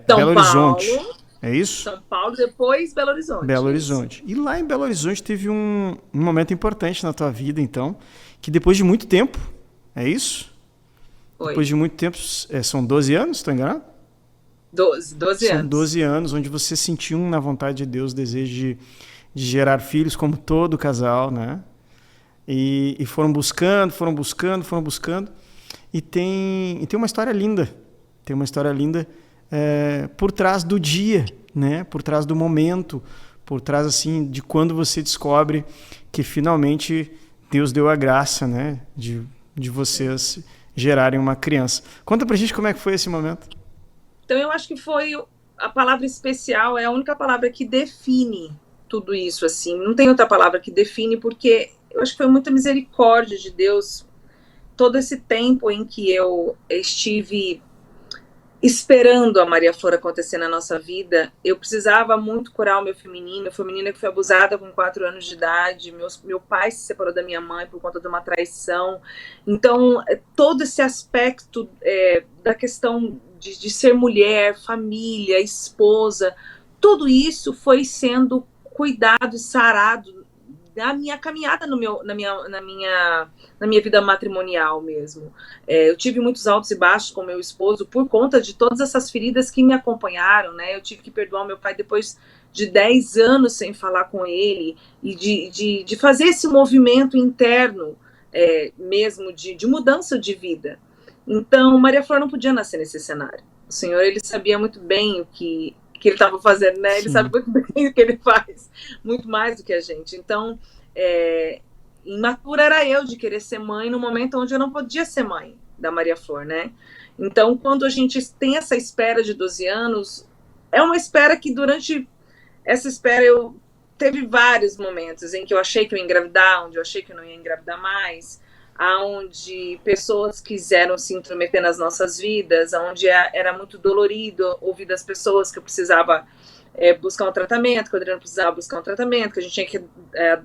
Belo Horizonte. É isso? São Paulo, depois Belo Horizonte. Belo Horizonte. E lá em Belo Horizonte teve um momento importante na tua vida, então, que depois de muito tempo, é isso? Foi. Depois de muito tempo, são 12 anos, estou enganado? 12 anos. São 12 anos, onde você sentiu na vontade de Deus o desejo de gerar filhos, como todo casal, né? E foram buscando. E tem uma história linda. Tem uma história linda por trás do dia, né? Por trás do momento, por trás assim de quando você descobre que finalmente Deus deu a graça, né? De vocês gerarem uma criança. Conta pra gente como é que foi esse momento. Então eu acho que foi a palavra especial, é a única palavra que define tudo isso, assim. Não tem outra palavra que define, porque eu acho que foi muita misericórdia de Deus todo esse tempo em que eu estive esperando a Maria Flor acontecer na nossa vida. Eu precisava muito curar o meu feminino. Eu fui uma menina que foi abusada com 4 anos de idade. Meu pai se separou da minha mãe por conta de uma traição. Então, todo esse aspecto da questão de ser mulher, família, esposa, tudo isso foi sendo cuidado e sarado da minha caminhada na minha vida matrimonial mesmo. Eu tive muitos altos e baixos com meu esposo por conta de todas essas feridas que me acompanharam, né? Eu tive que perdoar meu pai depois de 10 anos sem falar com ele, e de fazer esse movimento interno mesmo de mudança de vida. Então, Maria Flor não podia nascer nesse cenário. O Senhor, ele sabia muito bem o que ele estava fazendo, né? Ele sabe muito bem o que ele faz, muito mais do que a gente. Então, imatura era eu de querer ser mãe no momento onde eu não podia ser mãe da Maria Flor, né? Então, quando a gente tem essa espera de 12 anos, é uma espera que durante essa espera teve vários momentos em que eu achei que eu ia engravidar, onde eu achei que eu não ia engravidar mais, onde pessoas quiseram se intrometer nas nossas vidas, onde era muito dolorido ouvir das pessoas que eu precisava buscar um tratamento, que o Adriano precisava buscar um tratamento, que a gente tinha que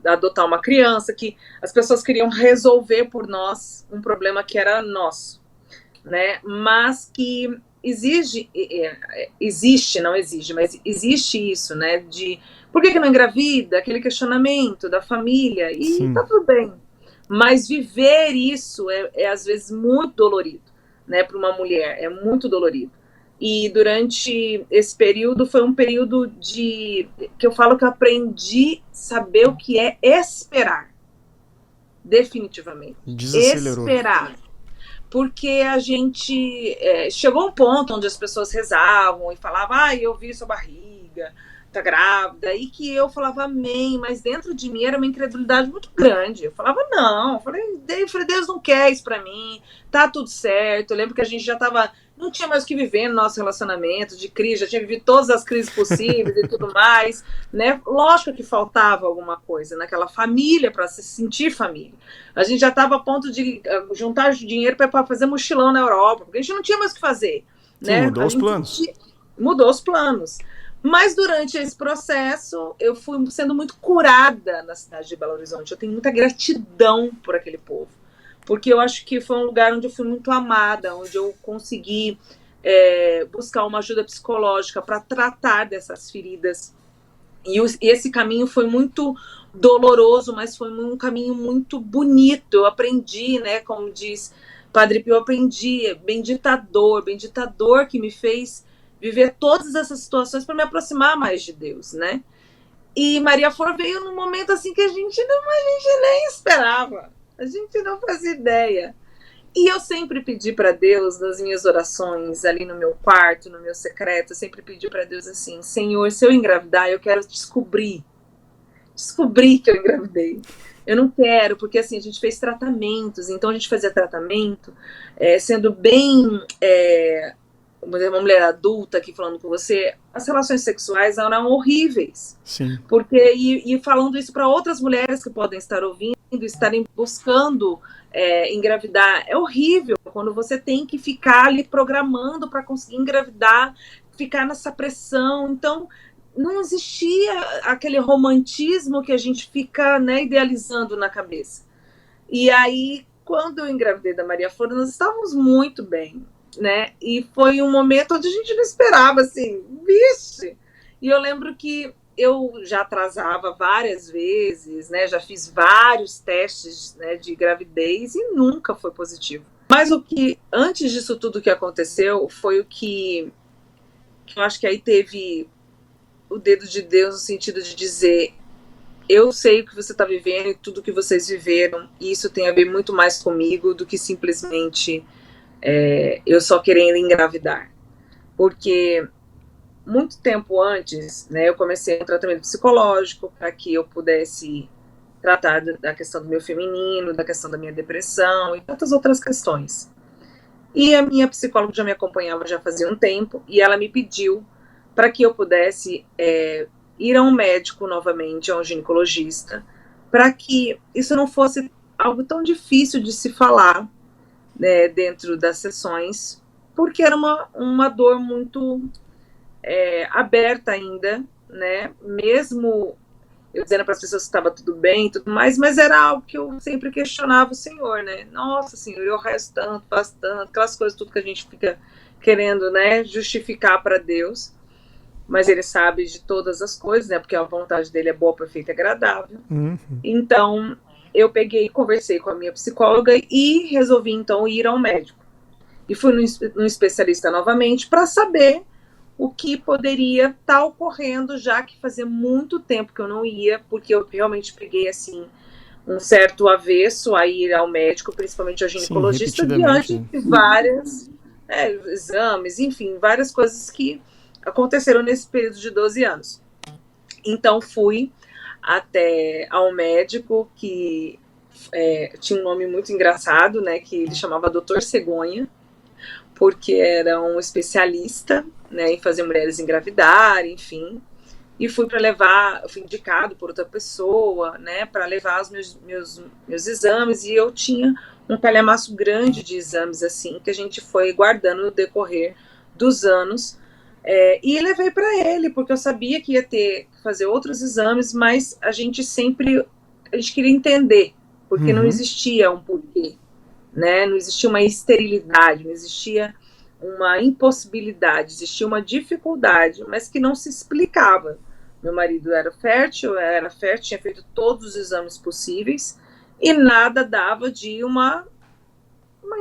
adotar uma criança, que as pessoas queriam resolver por nós um problema que era nosso, né? Mas que existe, não exige, mas existe isso, né? De por que não engravida? Aquele questionamento da família, e Sim. tá tudo bem. Mas viver isso é às vezes muito dolorido, né? Para uma mulher, é muito dolorido. E durante esse período foi um período que eu falo que eu aprendi a saber o que é esperar. Definitivamente. Desacelerou. Esperar. Porque a gente chegou a um ponto onde as pessoas rezavam e falavam, eu vi sua barriga, tá grávida, e que eu falava amém, mas dentro de mim era uma incredulidade muito grande. Eu falava não, eu falei, Deus não quer isso pra mim, tá tudo certo. Eu lembro que a gente já tava, não tinha mais o que viver no nosso relacionamento de crise, já tinha vivido todas as crises possíveis e tudo mais, né? Lógico que faltava alguma coisa naquela família para se sentir família. A gente já estava a ponto de juntar dinheiro para fazer mochilão na Europa, porque a gente não tinha mais o que fazer. Sim, né? Mudou os planos. Mudou os planos. Mas durante esse processo, eu fui sendo muito curada na cidade de Belo Horizonte. Eu tenho muita gratidão por aquele povo. Porque eu acho que foi um lugar onde eu fui muito amada, onde eu consegui buscar uma ajuda psicológica para tratar dessas feridas. E esse caminho foi muito doloroso, mas foi um caminho muito bonito. Eu aprendi, né, como diz Padre Pio, eu aprendi, bendita dor que me fez viver todas essas situações para me aproximar mais de Deus, né? E Maria Flor veio num momento assim que a gente nem esperava, a gente não fazia ideia. E eu sempre pedi para Deus, nas minhas orações, ali no meu quarto, no meu secreto, eu sempre pedi para Deus assim, Senhor, se eu engravidar, eu quero descobrir que eu engravidei. Eu não quero, porque assim, a gente fez tratamentos, então a gente fazia tratamento, sendo bem... uma mulher adulta aqui falando com você, as relações sexuais eram horríveis. Sim. Porque, e falando isso para outras mulheres que podem estar ouvindo, estarem buscando engravidar, é horrível quando você tem que ficar ali programando para conseguir engravidar, ficar nessa pressão. Então, não existia aquele romantismo que a gente fica, né, idealizando na cabeça. E aí, quando eu engravidei da Maria Flor, nós estávamos muito bem, né? E foi um momento onde a gente não esperava, assim, vixe! E eu lembro que eu já atrasava várias vezes, né? Já fiz vários testes, né, de gravidez e nunca foi positivo. Mas o que, antes disso tudo que aconteceu, foi o que eu acho que aí teve o dedo de Deus no sentido de dizer, eu sei o que você está vivendo e tudo que vocês viveram, e isso tem a ver muito mais comigo do que simplesmente eu só querendo engravidar. Porque muito tempo antes, né, eu comecei um tratamento psicológico para que eu pudesse tratar da questão do meu feminino, da questão da minha depressão e tantas outras questões. E a minha psicóloga já me acompanhava já fazia um tempo, e ela me pediu para que eu pudesse ir a um médico novamente, a um ginecologista, para que isso não fosse algo tão difícil de se falar, né, dentro das sessões, porque era uma dor muito aberta ainda, né, mesmo eu dizendo para as pessoas que estava tudo bem e tudo mais, mas era algo que eu sempre questionava o Senhor, né, nossa Senhor, eu rezo tanto, faço tanto, aquelas coisas tudo que a gente fica querendo, né, justificar para Deus, mas Ele sabe de todas as coisas, né, porque a vontade dele é boa, perfeita e agradável. Então eu peguei e conversei com a minha psicóloga e resolvi, então, ir ao médico. E fui num especialista novamente para saber o que poderia estar ocorrendo, já que fazia muito tempo que eu não ia, porque eu realmente peguei, assim, um certo avesso a ir ao médico, principalmente ao ginecologista, diante de vários exames, enfim, várias coisas que aconteceram nesse período de 12 anos. Então, fui até ao médico que tinha um nome muito engraçado, né, que ele chamava Dr. Cegonha, porque era um especialista, né, em fazer mulheres engravidar, enfim. e fui para levar, fui indicado por outra pessoa, né, para levar os meus exames, e eu tinha um calhamaço grande de exames, assim, que a gente foi guardando no decorrer dos anos, e levei para ele, porque eu sabia que ia ter que fazer outros exames, mas a gente queria entender, porque não existia um porquê, né, não existia uma esterilidade, não existia uma impossibilidade, existia uma dificuldade, mas que não se explicava. Meu marido era fértil, tinha feito todos os exames possíveis e nada dava de uma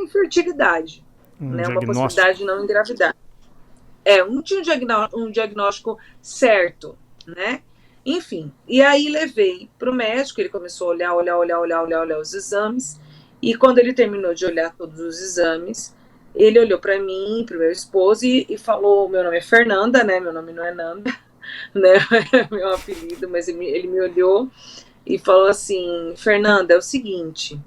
infertilidade, né? Uma possibilidade de não engravidar. Não tinha um diagnóstico certo, né? Enfim, e aí levei para o médico, ele começou a olhar os exames, e quando ele terminou de olhar todos os exames, ele olhou para mim, para o meu esposo, e falou, meu nome é Fernanda, né? Meu nome não é Nanda, né? Meu apelido, mas ele me olhou e falou assim, Fernanda, é o seguinte,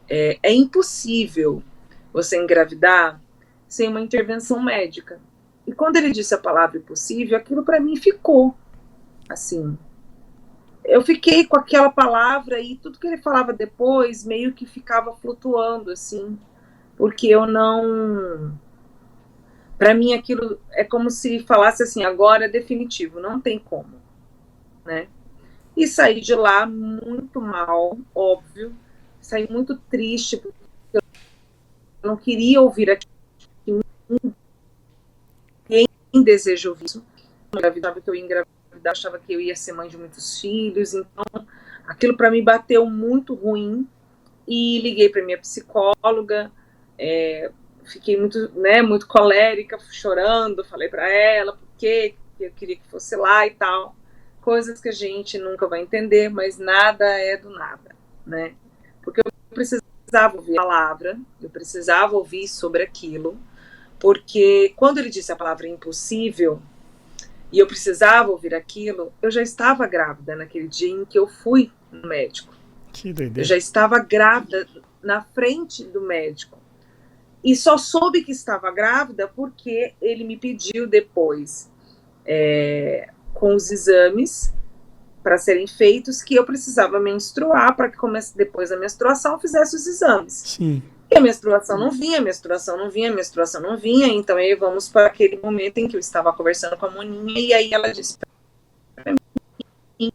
é impossível você engravidar sem uma intervenção médica. E quando ele disse a palavra impossível, aquilo para mim ficou, assim, eu fiquei com aquela palavra e tudo que ele falava depois meio que ficava flutuando, assim, porque eu não... Para mim aquilo é como se falasse assim, agora é definitivo, não tem como, né? E saí de lá muito mal, óbvio, saí muito triste, porque eu não queria ouvir aquilo, ninguém deseja ouvir isso. Eu achava que eu ia engravidar, achava que eu ia ser mãe de muitos filhos, então aquilo para mim bateu muito ruim, e liguei para minha psicóloga, fiquei muito colérica, chorando, falei para ela porque eu queria que fosse lá e tal, coisas que a gente nunca vai entender, mas nada é do nada, né? Porque eu precisava ouvir a palavra, eu precisava ouvir sobre aquilo, porque quando ele disse a palavra impossível, e eu precisava ouvir aquilo, eu já estava grávida naquele dia em que eu fui no médico. Que doideira. Eu já estava grávida na frente do médico. E só soube que estava grávida porque ele me pediu depois, com os exames para serem feitos, que eu precisava menstruar para que depois da menstruação eu fizesse os exames. Sim. E a menstruação não vinha, então aí vamos para aquele momento em que eu estava conversando com a Moninha, e aí ela disse para mim,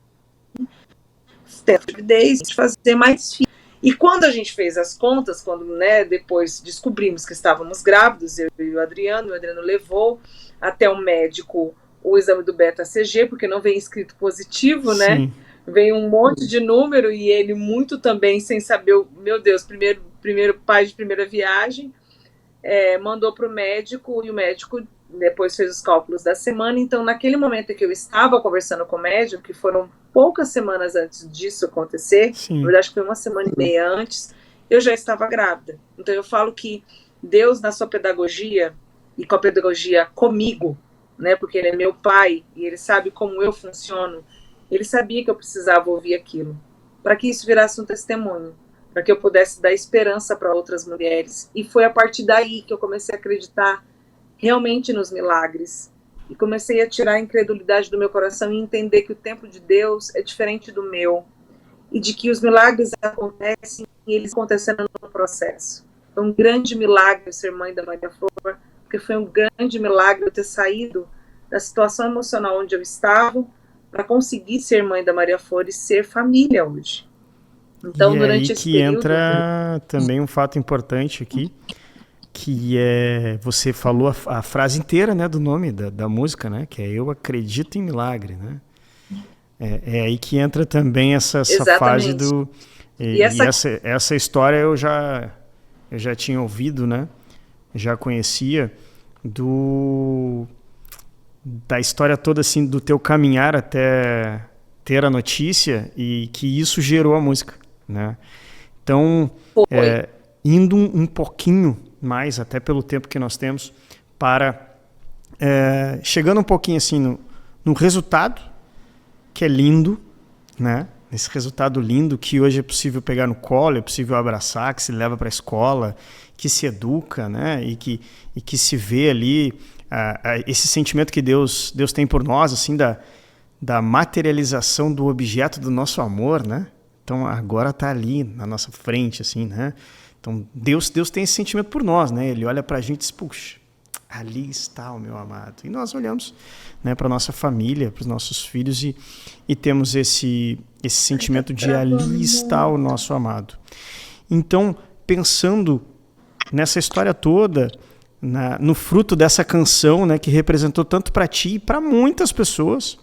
ter gravidez, fazer mais filhos. E quando a gente fez as contas, quando, né, depois descobrimos que estávamos grávidos, eu e o Adriano levou até o médico o exame do beta-CG, porque não vem escrito positivo, Sim. né? Vem um monte de número, e ele muito também sem saber, meu Deus, primeiro pai de primeira viagem, mandou para o médico, e o médico depois fez os cálculos da semana. Então, naquele momento em que eu estava conversando com o médico, que foram poucas semanas antes disso acontecer, Sim. na verdade foi uma semana e meia antes, eu já estava grávida. Então eu falo que Deus, na sua pedagogia, e com a pedagogia comigo, né, porque ele é meu pai, e ele sabe como eu funciono, ele sabia que eu precisava ouvir aquilo, para que isso virasse um testemunho, para que eu pudesse dar esperança para outras mulheres. E foi a partir daí que eu comecei a acreditar realmente nos milagres, e comecei a tirar a incredulidade do meu coração e entender que o tempo de Deus é diferente do meu, e de que os milagres acontecem e eles acontecendo no processo. Foi um grande milagre ser mãe da Maria Flor, porque foi um grande milagre eu ter saído da situação emocional onde eu estava para conseguir ser mãe da Maria Flor e ser família hoje. Então, e durante aí esse que período... entra também um fato importante aqui, que você falou a frase inteira, né, do nome da música, né, que é Eu Acredito em Milagre, né? É aí que entra também essa fase do... E essa história eu já tinha ouvido, né? Já conhecia da história toda, assim, do teu caminhar até ter a notícia, e que isso gerou a música, né? Então, indo um pouquinho mais, até pelo tempo que nós temos, chegando um pouquinho assim no resultado, que é lindo, né? Esse resultado lindo que hoje é possível pegar no colo, é possível abraçar, que se leva para a escola, que se educa, né? E que se vê ali esse sentimento que Deus tem por nós, assim, da materialização do objeto do nosso amor, né? Então agora está ali na nossa frente, assim, né? Então Deus tem esse sentimento por nós, né? Ele olha para a gente e diz, puxa, ali está o meu amado. E nós olhamos, né, para a nossa família, para os nossos filhos e temos esse sentimento de ali está o nosso amado. Então, pensando nessa história toda, no fruto dessa canção, né, que representou tanto para ti e para muitas pessoas,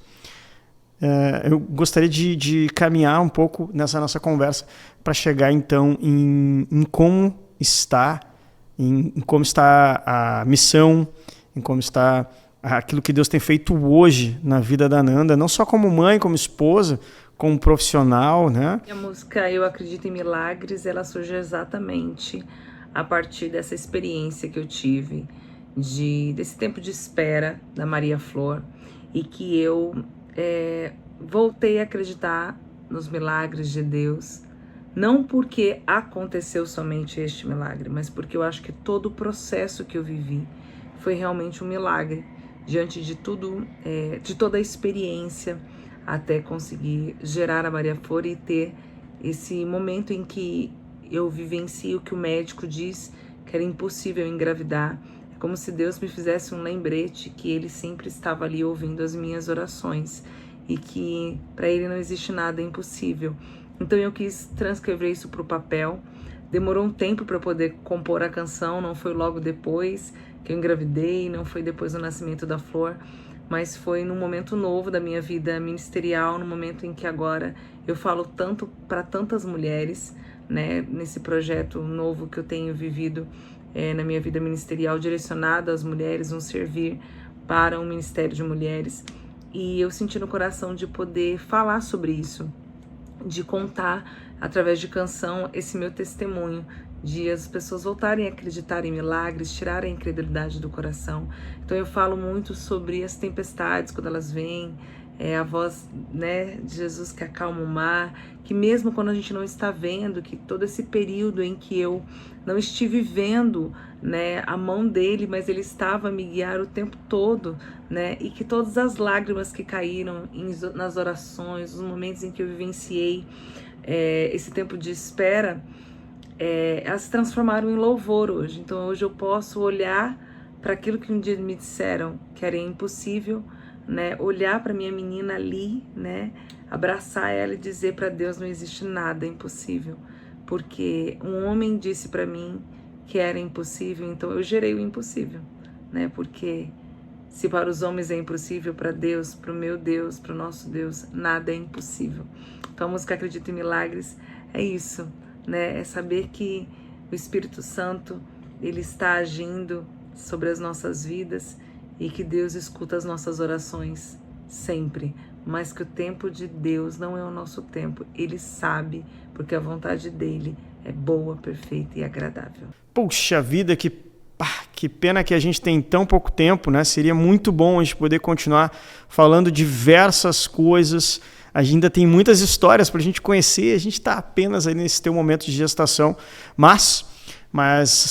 eu gostaria de caminhar um pouco nessa nossa conversa para chegar então em como está, em como está a missão, em como está aquilo que Deus tem feito hoje na vida da Nanda, não só como mãe, como esposa, como profissional, né? A música Eu Acredito em Milagres, ela surge exatamente a partir dessa experiência que eu tive, desse tempo de espera da Maria Flor, e que eu voltei a acreditar nos milagres de Deus, não porque aconteceu somente este milagre, mas porque eu acho que todo o processo que eu vivi foi realmente um milagre, diante de tudo, de toda a experiência, até conseguir gerar a Maria Flor e ter esse momento em que eu vivencio o que o médico diz que era impossível engravidar. É como se Deus me fizesse um lembrete que Ele sempre estava ali ouvindo as minhas orações e que para Ele não existe nada impossível. Então eu quis transcrever isso para o papel. Demorou um tempo para eu poder compor a canção, não foi logo depois que eu engravidei, não foi depois do nascimento da Flor, mas foi num momento novo da minha vida ministerial, no momento em que agora eu falo tanto para tantas mulheres, né, nesse projeto novo que eu tenho vivido na minha vida ministerial, direcionado às mulheres, um servir para um ministério de mulheres. E eu senti no coração de poder falar sobre isso, de contar através de canção esse meu testemunho, de as pessoas voltarem a acreditar em milagres, tirarem a incredulidade do coração. Então eu falo muito sobre as tempestades, quando elas vêm, a voz, né, de Jesus que acalma o mar, que mesmo quando a gente não está vendo, que todo esse período em que eu não estive vendo, né, a mão dele, mas ele estava a me guiar o tempo todo, né, e que todas as lágrimas que caíram nas orações, os momentos em que eu vivenciei esse tempo de espera, elas se transformaram em louvor hoje. Então hoje eu posso olhar para aquilo que um dia me disseram que era impossível, né, olhar para minha menina ali, né, abraçar ela e dizer para Deus, não existe nada impossível, porque um homem disse para mim que era impossível, então eu gerei o impossível, né, porque se para os homens é impossível, para Deus, para o meu Deus, para o nosso Deus, nada é impossível. Então a música Acredito em Milagres é isso, né, é saber que o Espírito Santo, ele está agindo sobre as nossas vidas e que Deus escuta as nossas orações sempre, mas que o tempo de Deus não é o nosso tempo. Ele sabe, porque a vontade dele é boa, perfeita e agradável. Puxa vida, que pena que a gente tem tão pouco tempo, né? Seria muito bom a gente poder continuar falando diversas coisas. Ainda tem muitas histórias para a gente conhecer. A gente está apenas aí nesse teu momento de gestação, mas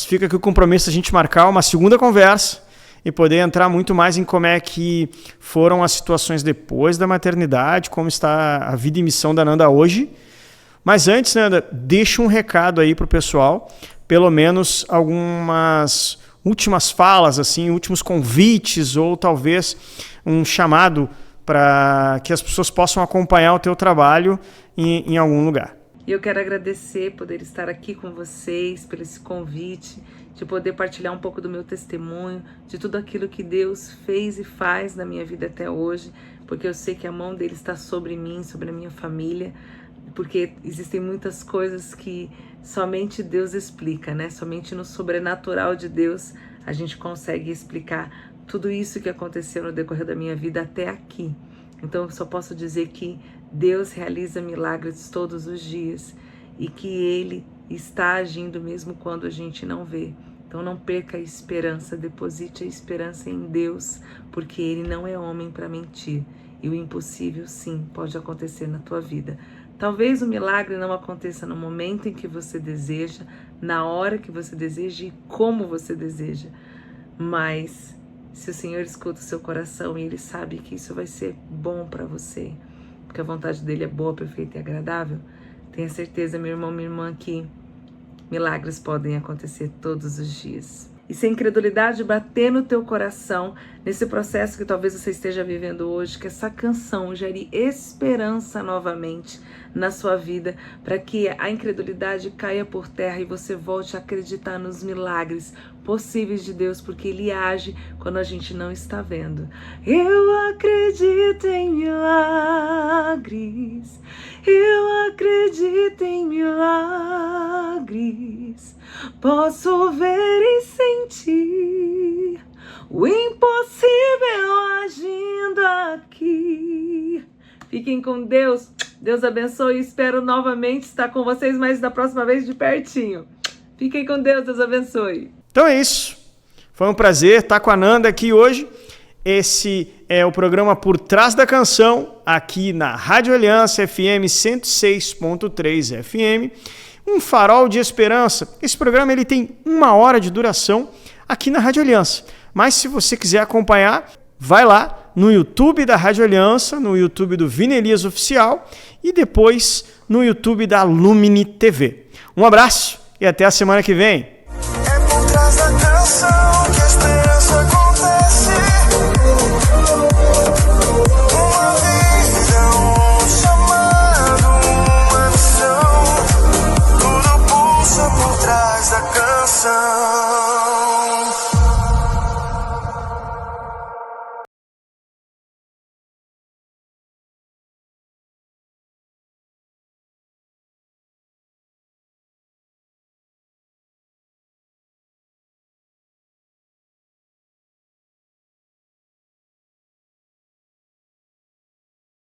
fica aqui o compromisso a gente marcar uma segunda conversa e poder entrar muito mais em como é que foram as situações depois da maternidade, como está a vida e missão da Nanda hoje. Mas antes, Nanda, deixa um recado aí para o pessoal, pelo menos algumas últimas falas, assim, últimos convites ou talvez um chamado para que as pessoas possam acompanhar o teu trabalho em algum lugar. E eu quero agradecer poder estar aqui com vocês, pelo esse convite, de poder partilhar um pouco do meu testemunho, de tudo aquilo que Deus fez e faz na minha vida até hoje, porque eu sei que a mão dele está sobre mim, sobre a minha família, porque existem muitas coisas que somente Deus explica, né? Somente no sobrenatural de Deus a gente consegue explicar tudo isso que aconteceu no decorrer da minha vida até aqui. Então eu só posso dizer que Deus realiza milagres todos os dias e que Ele está agindo mesmo quando a gente não vê. Então não perca a esperança, deposite a esperança em Deus, porque Ele não é homem para mentir. E o impossível, sim, pode acontecer na tua vida. Talvez o milagre não aconteça no momento em que você deseja, na hora que você deseja e como você deseja, mas Se o Senhor escuta o seu coração e Ele sabe que isso vai ser bom para você, porque a vontade dele é boa, perfeita e agradável, tenha certeza, meu irmão, minha irmã, que milagres podem acontecer todos os dias. E se a incredulidade bater no teu coração, nesse processo que talvez você esteja vivendo hoje, que essa canção gere esperança novamente na sua vida, para que a incredulidade caia por terra e você volte a acreditar nos milagres possíveis de Deus, porque Ele age quando a gente não está vendo. Eu acredito em milagres, eu acredito em milagres, posso ver e sentir o impossível agindo aqui. Fiquem com Deus, Deus abençoe e espero novamente estar com vocês, mas da próxima vez de pertinho. Fiquem com Deus, Deus abençoe. Então é isso, foi um prazer estar com a Nanda aqui hoje. Esse é o programa Por Trás da Canção, aqui na Rádio Aliança FM 106.3 FM. Um farol de esperança. Esse programa ele tem 1 hora de duração aqui na Rádio Aliança. Mas se você quiser acompanhar, vai lá no YouTube da Rádio Aliança, no YouTube do Vini Elias Oficial e depois no YouTube da Lumini TV. Um abraço e até a semana que vem. É por trás da canção.